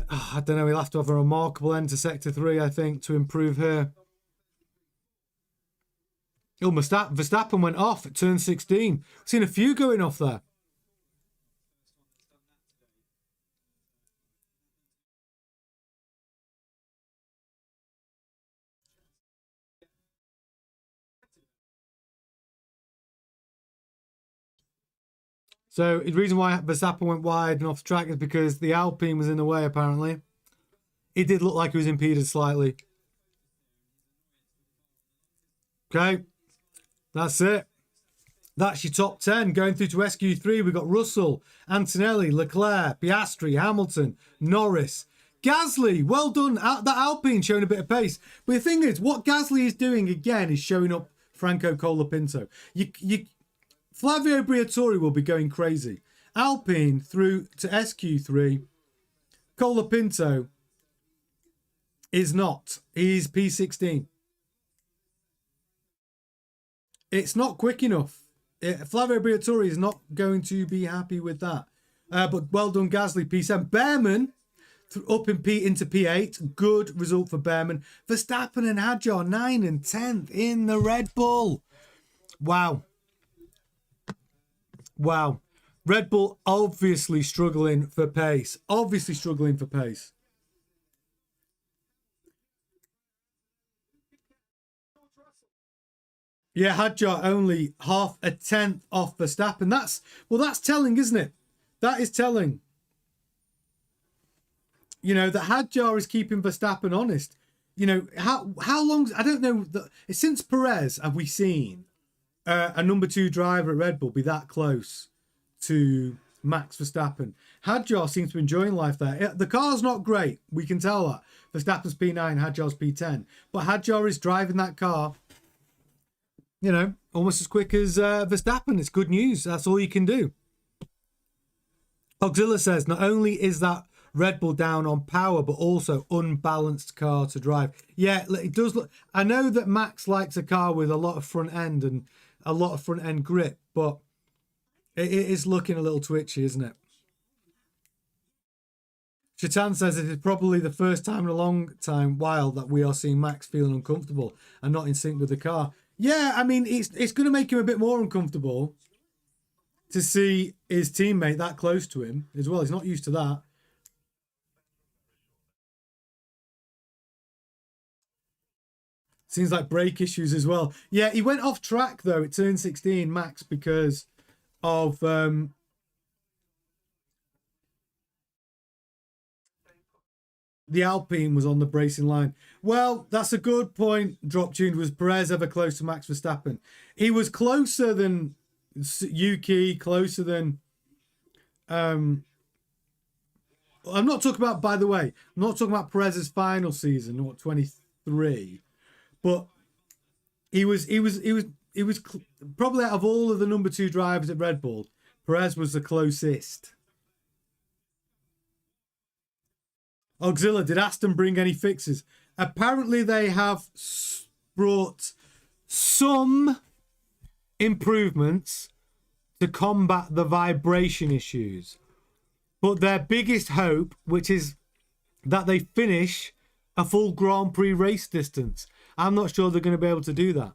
I don't know, he'll have to have a remarkable end to Sector 3, I think, to improve here. Oh, Verstappen went off at turn 16. We've seen a few going off there. So the reason why Verstappen went wide and off the track is because the Alpine was in the way, apparently. It did look like he was impeded slightly. Okay, that's it. That's your top 10. Going through to SQ3, we've got Russell, Antonelli, Leclerc, Piastri, Hamilton, Norris, Gasly. Well done. That Alpine showing a bit of pace. But the thing is, what Gasly is doing again is showing up Franco Colapinto. Flavio Briatore will be going crazy. Alpine through to SQ3. Colapinto is not. He's P16. It's not quick enough. Flavio Briatore is not going to be happy with that. But well done, Gasly, P7. Behrman up into P8. Good result for Behrman. Verstappen and Hadjar, 9 and 10th in the Red Bull. Wow. Wow. Red Bull obviously struggling for pace. Obviously struggling for pace. Yeah, Hadjar only half a tenth off Verstappen. That's telling, isn't it? That is telling. You know, that Hadjar is keeping Verstappen honest. You know, how long, I don't know, since Perez have we seen a number 2 driver at Red Bull be that close to Max Verstappen? Hadjar seems to be enjoying life there. The car's not great, we can tell that. Verstappen's P9, Hadjar's P10. But Hadjar is driving that car, you know, almost as quick as Verstappen. It's good news. That's all you can do. Auxilla says, not only is that Red Bull down on power, but also unbalanced car to drive. Yeah, it does look. I know that Max likes a car with a lot of front end and a lot of front end grip, but it is looking a little twitchy, isn't it? Shatan says it is probably the first time in a long while that we are seeing Max feeling uncomfortable and not in sync with the car. Yeah, I mean, it's going to make him a bit more uncomfortable to see his teammate that close to him as well. He's not used to that. Seems like brake issues as well. Yeah, he went off track, though, at turn 16, Max, because of... the Alpine was on the bracing line. Well, that's a good point. Drop tuned. Was Perez ever close to Max Verstappen? He was closer than Yuki, closer than... I'm not talking about, by the way, I'm not talking about Perez's final season, what, 23. But he was probably out of all of the number 2 drivers at Red Bull, Perez was the closest. Auxilla, did Aston bring any fixes? Apparently they have brought some improvements to combat the vibration issues. But their biggest hope, which is that they finish a full Grand Prix race distance. I'm not sure they're going to be able to do that.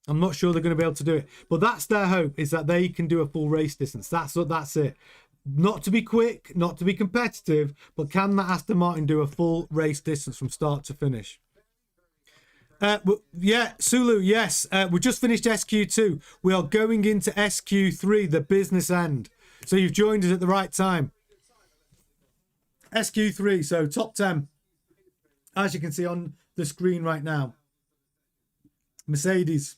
I'm not sure they're going to be able to do it. But that's their hope, is that they can do a full race distance. That's it. Not to be quick, not to be competitive, but can that Aston Martin do a full race distance from start to finish? Yeah, Sulu, yes. We just finished SQ2. We are going into SQ3, the business end. So you've joined us at the right time. SQ3, so top 10. As you can see on the screen right now. Mercedes,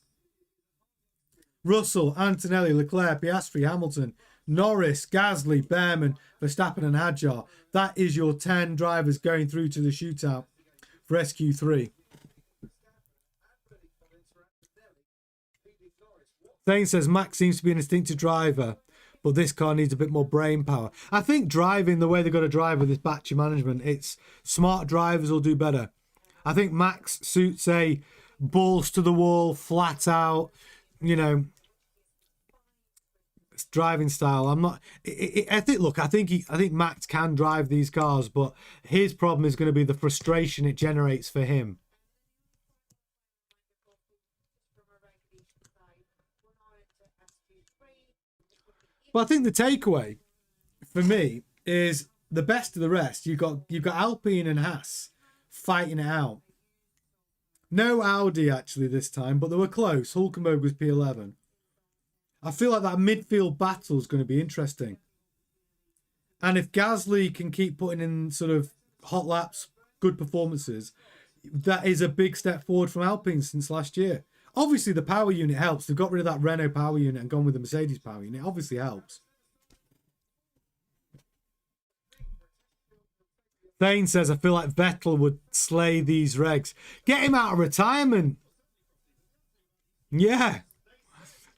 Russell, Antonelli, Leclerc, Piastri, Hamilton, Norris, Gasly, Behrman, Verstappen and Hadjar. That is your 10 drivers going through to the shootout for SQ3. Thane says Max seems to be an instinctive driver, but this car needs a bit more brain power. I think driving the way they've got to drive with this battery management, it's smart drivers will do better. I think Max suits a balls to the wall, flat out, you know, driving style. I'm not. I think Max can drive these cars, but his problem is going to be the frustration it generates for him. But I think the takeaway for me is the best of the rest. You've got Alpine and Haas fighting it out. No Audi actually this time, but they were close. Hulkenberg was P11. I feel like that midfield battle is going to be interesting. And if Gasly can keep putting in sort of hot laps, good performances, that is a big step forward from Alpine since last year. Obviously, the power unit helps. They've got rid of that Renault power unit and gone with the Mercedes power unit. It obviously helps. Thane says, I feel like Vettel would slay these regs. Get him out of retirement. Yeah.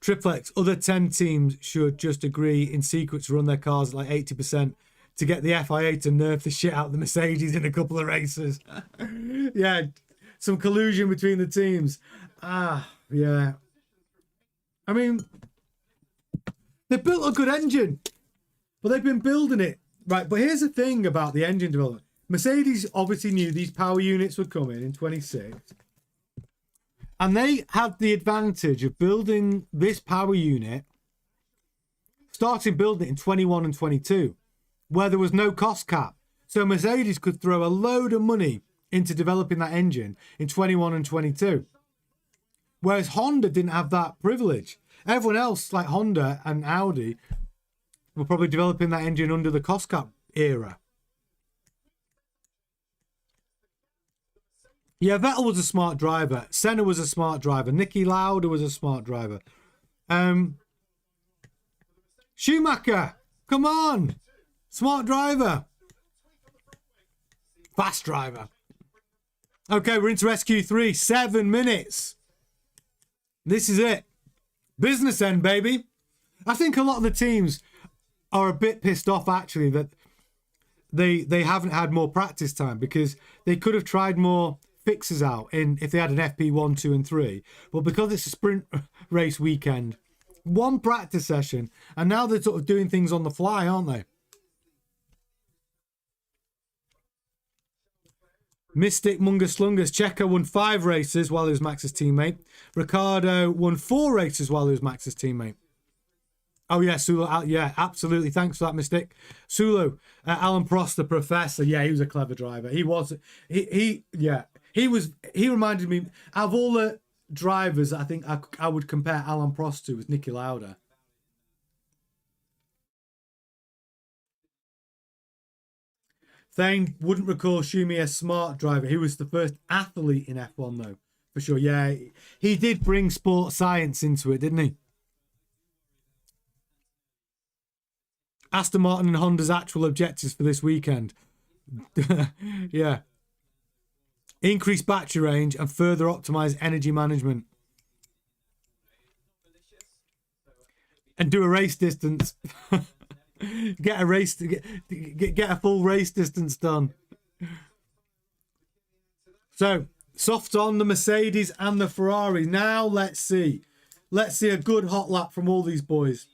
Triplex, other 10 teams should just agree in secret to run their cars at like 80% to get the FIA to nerf the shit out of the Mercedes in a couple of races. Yeah, some collusion between the teams. Yeah. I mean, they built a good engine, but they've been building it. Right, but here's the thing about the engine development. Mercedes obviously knew these power units would come in 26. And they had the advantage of building this power unit, starting building it in 21 and 22, where there was no cost cap. So Mercedes could throw a load of money into developing that engine in 21 and 22. Whereas Honda didn't have that privilege. Everyone else, like Honda and Audi, were probably developing that engine under the cost cap era. Yeah, Vettel was a smart driver. Senna was a smart driver. Niki Lauda was a smart driver. Schumacher, come on. Smart driver. Fast driver. Okay, we're into SQ3. 7 minutes. This is it. Business end, baby. I think a lot of the teams are a bit pissed off, actually, that they haven't had more practice time, because they could have tried more fixes out in if they had an FP1, 2 and 3, but because it's a sprint race weekend, one practice session, and now they're sort of doing things on the fly, aren't they? Mystic Mungus Slungus. Checo won 5 races while he was Max's teammate. Ricciardo won 4 races while he was Max's teammate. Oh yeah, Sulu. Yeah, absolutely. Thanks for that, Mystic. Sulu, Alan Prost, the professor. Yeah, he was a clever driver. He was. Yeah. He reminded me, out of all the drivers, I think I would compare Alan Prost to with Niki Lauda. Thane wouldn't recall Schumi a smart driver. He was the first athlete in F1, though, for sure. Yeah, he did bring sports science into it, didn't he? Aston Martin and Honda's actual objectives for this weekend. Yeah. Increase battery range and further optimize energy management. And do a race distance. Get a full race distance done. So, soft on the Mercedes and the Ferrari. Now let's see. Let's see a good hot lap from all these boys.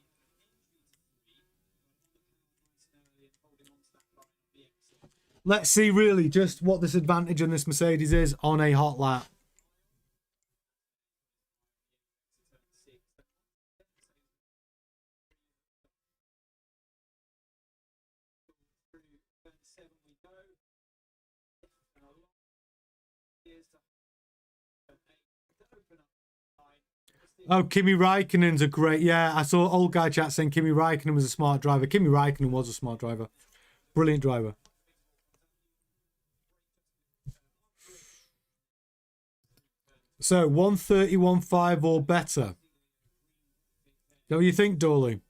Let's see really just what this advantage on this Mercedes is on a hot lap. Oh, Kimi Räikkönen's a great... Yeah, I saw old guy chat saying Kimi Räikkönen was a smart driver. Kimi Räikkönen was a smart driver. Brilliant driver. So, 1:31.5 or better. What do you think, Dawley?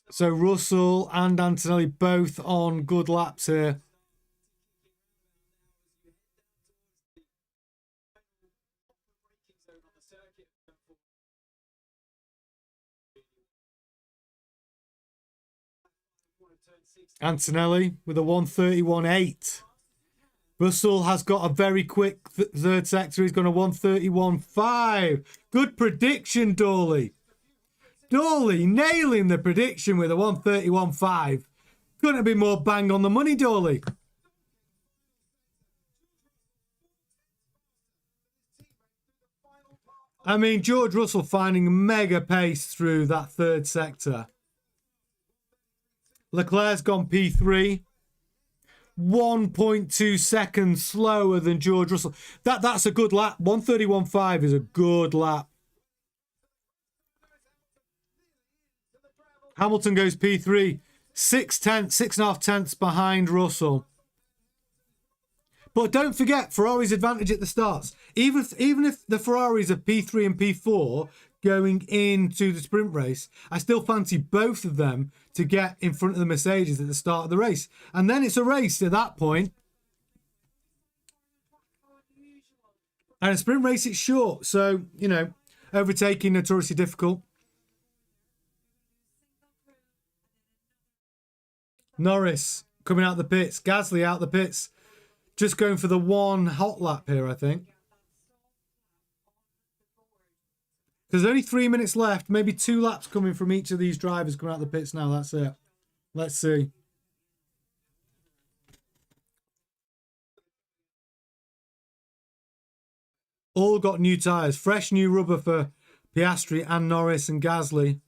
So, Russell and Antonelli both on good laps here. Antonelli with a 1:31.8. Russell has got a very quick third sector. He's gone a 1:31.5. Good prediction, Dawley. Dawley nailing the prediction with a 1:31.5. Couldn't have been more bang on the money, Dawley. I mean, George Russell finding mega pace through that third sector. Leclerc's gone P3. 1.2 seconds slower than George Russell. That's a good lap. 1:31.5 is a good lap. Hamilton goes P3. 6.5 tenths behind Russell. But don't forget, Ferrari's advantage at the starts. Even if the Ferraris are P3 and P4, going into the sprint race. I still fancy both of them to get in front of the Mercedes at the start of the race. And then it's a race at that point. And a sprint race, it's short. So, you know, overtaking notoriously difficult. Norris coming out the pits. Gasly out the pits. Just going for the one hot lap here, I think. There's only 3 minutes left. Maybe 2 laps coming from each of these drivers coming out the pits now. That's it. Let's see. All got new tyres. Fresh new rubber for Piastri and Norris and Gasly.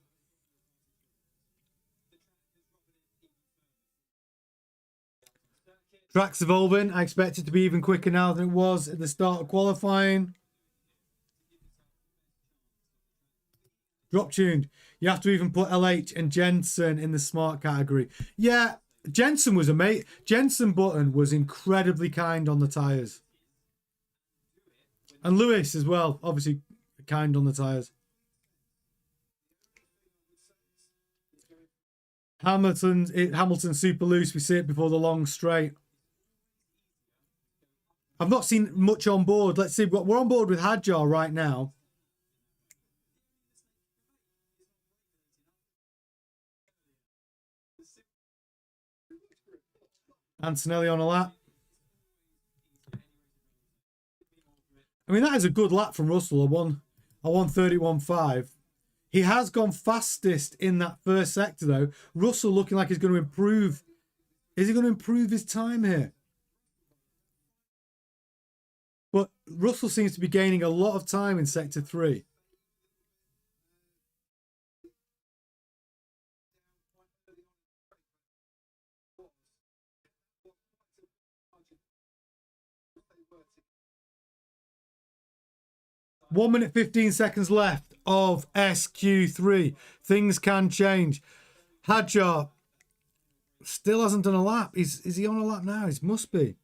Track's evolving. I expect it to be even quicker now than it was at the start of qualifying. Drop tuned. You have to even put LH and Jensen in the smart category. Yeah, Jensen was amazing. Jensen Button was incredibly kind on the tyres. And Lewis as well, obviously kind on the tyres. Hamilton super loose. We see it before the long straight. I've not seen much on board. Let's see. We're on board with Hadjar right now. Antonelli on a lap. I mean, that is a good lap from Russell. A 1:31.5. He has gone fastest in that first sector, though. Russell looking like he's going to improve. Is he going to improve his time here? But Russell seems to be gaining a lot of time in sector 3. One minute 15 seconds left of SQ3. Things can change. Hadjar still hasn't done a lap. Is he on a lap now? He must be.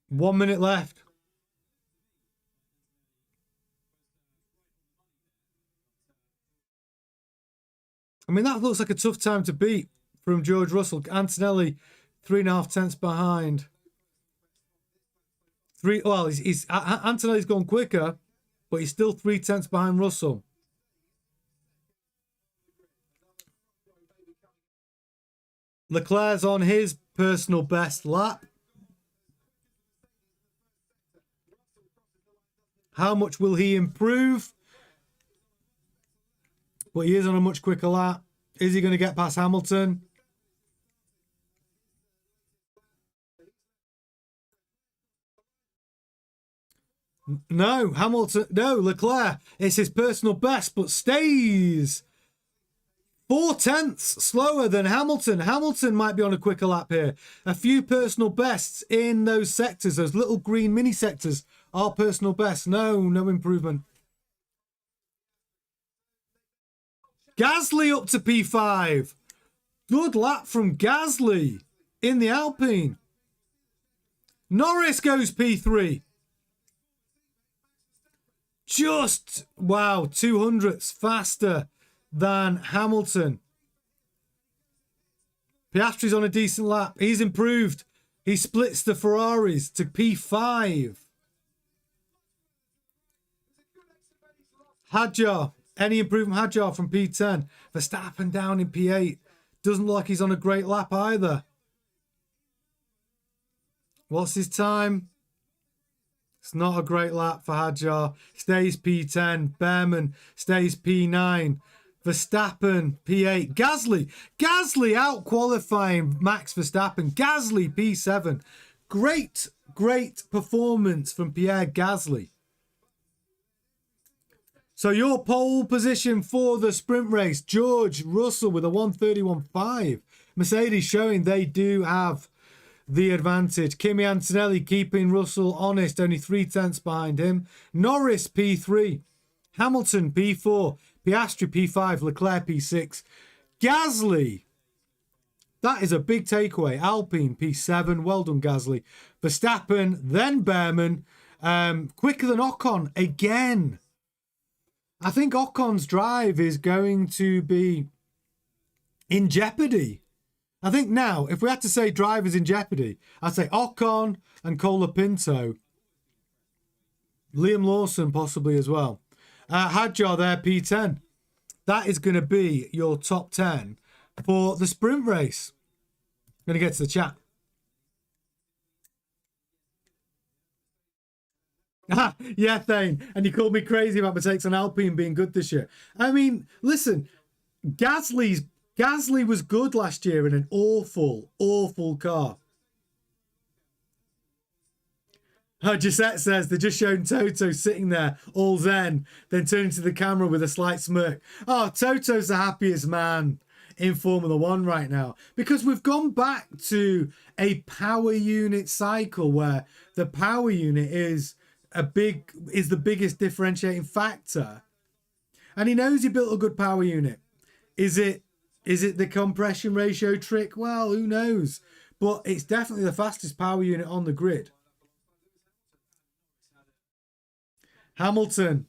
1 minute left. I mean, that looks like a tough time to beat from George Russell. Antonelli, 3.5 tenths behind. Antonelli's gone quicker, but he's still 3 tenths behind Russell. Leclerc's on his personal best lap. How much will he improve? But he is on a much quicker lap. Is he going to get past Hamilton? No, Leclerc. It's his personal best, but stays 4 tenths slower than Hamilton. Hamilton might be on a quicker lap here. A few personal bests in those sectors, those little green mini sectors are personal bests. No improvement. Gasly up to P5. Good lap from Gasly in the Alpine. Norris goes P3. Just, wow, 200ths faster than Hamilton. Piastri's on a decent lap. He's improved. He splits the Ferraris to P5. Hadjar. Any improvement Hadjar from P10. Verstappen down in P8. Doesn't look like he's on a great lap either. What's his time? It's not a great lap for Hadjar. Stays P10. Behrman stays P9. Verstappen P8. Gasly out qualifying Max Verstappen. Gasly P7. Great performance from Pierre Gasly. So your pole position for the sprint race, George Russell with a 1:31.5. Mercedes showing they do have the advantage. Kimi Antonelli keeping Russell honest, only 3 tenths behind him. Norris P3. Hamilton P4. Piastri P5. Leclerc P6. Gasly. That is a big takeaway. Alpine P7. Well done, Gasly. Verstappen, then Behrman. Quicker than Ocon again. I think Ocon's drive is going to be in jeopardy. I think now, if we had to say drivers in jeopardy, I'd say Ocon and Colapinto. Liam Lawson possibly as well. Hadjar there, P10. That is going to be your top 10 for the sprint race. I'm going to get to the chat. Yeah, Thane. And you called me crazy about my takes on Alpine being good this year. I mean, listen, Gasly was good last year in an awful, awful car. Gisette says they're just showing Toto sitting there all zen, then turning to the camera with a slight smirk. Oh, Toto's the happiest man in Formula One right now, because we've gone back to a power unit cycle where the power unit is the biggest differentiating factor. And he knows he built a good power unit. Is it the compression ratio trick? Well, who knows? But it's definitely the fastest power unit on the grid. Hamilton.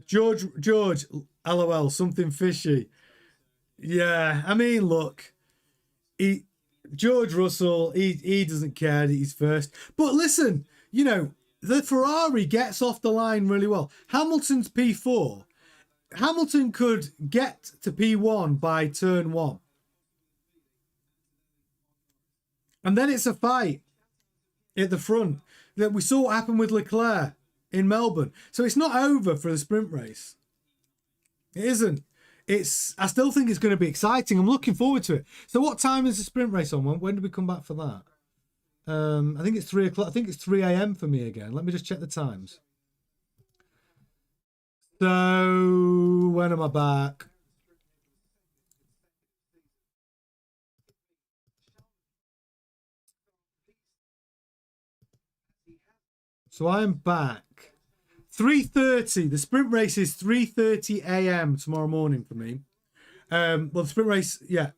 George, LOL, something fishy. Yeah, I mean, look, George Russell, he doesn't care that he's first. But listen, you know, the Ferrari gets off the line really well. Hamilton's P4. Hamilton could get to P1 by turn 1. And then it's a fight at the front. That we saw what happened with Leclerc in Melbourne. So it's not over for the sprint race. It isn't. I still think it's going to be exciting. I'm looking forward to it. So what time is the sprint race on? When do we come back for that? I think it's 3 o'clock. I think it's 3 a.m. for me again. Let me just check the times. So when am I back? So I am back. 3:30. The sprint race is 3:30 a.m. tomorrow morning for me. Well, the sprint race, yeah.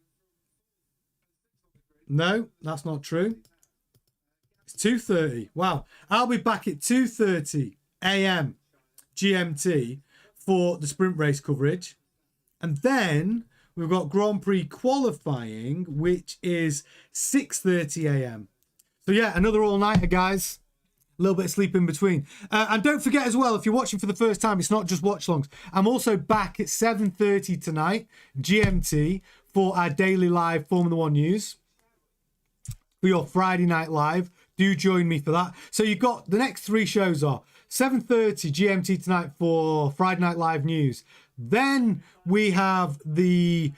No, that's not true. It's 2:30. Wow. I'll be back at 2:30 a.m. GMT for the sprint race coverage. And then we've got Grand Prix qualifying, which is 6:30 a.m. So yeah, another all-nighter, guys. A little bit of sleep in between. And don't forget as well, if you're watching for the first time, it's not just watch-alongs. I'm also back at 7:30 tonight, GMT, for our daily live Formula One news. For your Friday night live. Do join me for that. So you've got the next 3 shows are 7:30 GMT tonight for Friday Night Live news. Then we have the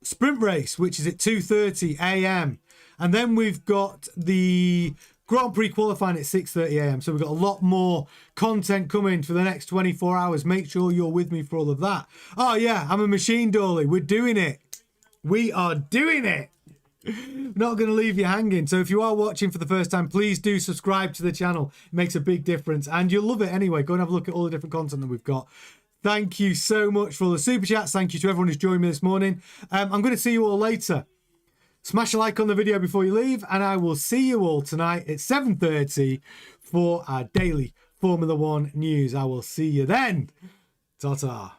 sprint race, which is at 2:30 a.m. And then we've got the Grand Prix qualifying at 6:30 a.m. So we've got a lot more content coming for the next 24 hours. Make sure you're with me for all of that. Oh, yeah, I'm a machine, Dolly. We're doing it. We are doing it. Not going to leave you hanging. So if you are watching for the first time, please do subscribe to the channel. It makes a big difference. And you'll love it anyway. Go and have a look at all the different content that we've got. Thank you so much for all the super chats. Thank you to everyone who's joined me this morning. I'm going to see you all later. Smash a like on the video before you leave, and I will see you all tonight at 7:30 for our daily Formula One news. I will see you then. Ta-ta.